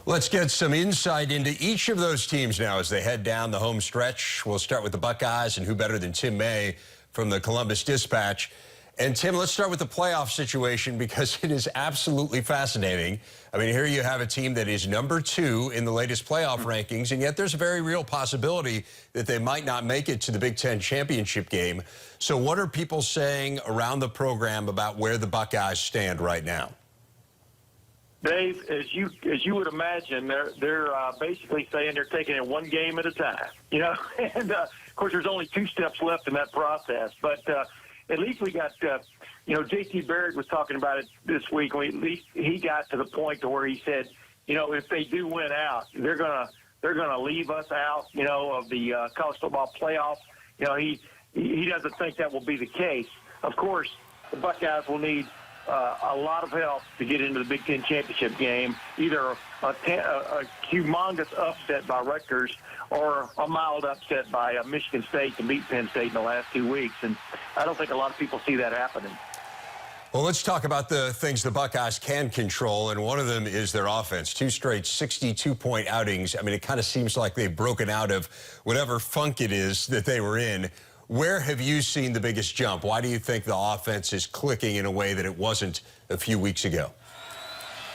Let's get some insight into each of those teams now as they head down the home stretch. We'll start with the Buckeyes, and who better than Tim May from the Columbus Dispatch. And Tim, let's start with the playoff situation because it is absolutely fascinating. I mean, here you have a team that is number 2 in the latest playoff rankings, and yet there's a very real possibility that they might not make it to the Big Ten championship game. So what are people saying around the program about where the Buckeyes stand right now? Dave, as you would imagine, they're basically saying they're taking it one game at a time, and of course there's only 2 steps left in that process. But at least we got, J.T. Barrett was talking about it this week. At least he got to the point to where he said, if they do win out, they're gonna leave us out, of the college football playoff. He doesn't think that will be the case. Of course, the Buckeyes will need a lot of help to get into the Big Ten championship game, either a humongous upset by Rutgers or a mild upset by Michigan State to beat Penn State in the last 2 weeks. And I don't think a lot of people see that happening. Well, let's talk about the things the Buckeyes can control, and one of them is their offense. 2 straight 62-point outings. I mean, it kind of seems like they've broken out of whatever funk it is that they were in. Where have you seen the biggest jump? Why do you think the offense is clicking in a way that it wasn't a few weeks ago?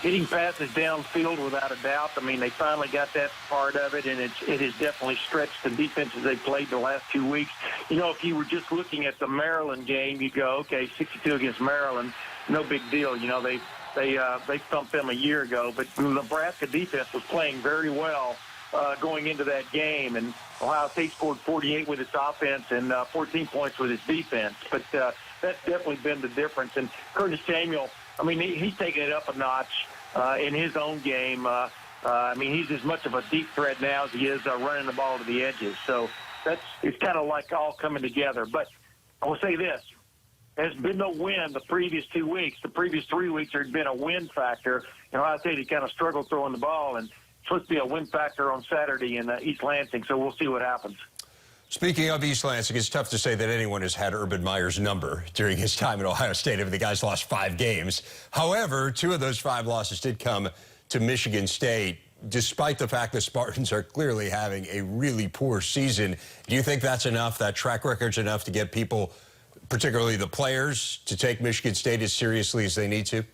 Hitting passes downfield without a doubt. I mean, they finally got that part of it, and it has definitely stretched the defenses they played the last 2 weeks. If you were just looking at the Maryland game, you'd go, okay, 62 against Maryland, no big deal. They thumped them a year ago, but the Nebraska defense was playing very well going into that game, and Ohio State scored 48 with its offense and 14 points with its defense. But that's definitely been the difference. And Curtis Samuel, I mean, he's taken it up a notch in his own game. I mean, he's as much of a deep threat now as he is running the ball to the edges. So it's kind of like all coming together. But I will say this. There's been no win the previous 2 weeks. The previous 3 weeks there had been a win factor. And Ohio State had kind of struggled throwing the ball, and it's supposed to be a win factor on Saturday in East Lansing, so we'll see what happens. Speaking of East Lansing, it's tough to say that anyone has had Urban Meyer's number during his time at Ohio State. I mean, the guy's lost 5 games. However, 2 of those 5 losses did come to Michigan State, despite the fact the Spartans are clearly having a really poor season. Do you think that's enough, that track record's enough to get people, particularly the players, to take Michigan State as seriously as they need to?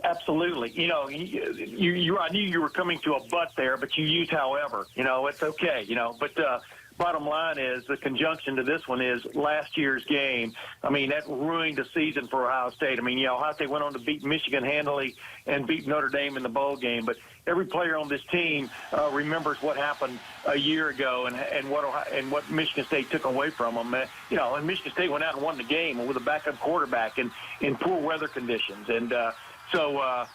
Absolutely. I knew you were coming to a but there, but you used however. It's okay, But bottom line is the conjunction to this one is last year's game. I mean, that ruined the season for Ohio State. I mean, Ohio State went on to beat Michigan handily and beat Notre Dame in the bowl game. But every player on this team remembers what happened a year ago and what Michigan State took away from them. And Michigan State went out and won the game with a backup quarterback in poor weather conditions. And So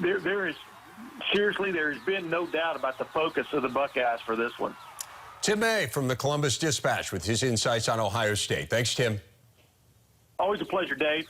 there has been no doubt about the focus of the Buckeyes for this one. Tim May from the Columbus Dispatch with his insights on Ohio State. Thanks, Tim. Always a pleasure, Dave.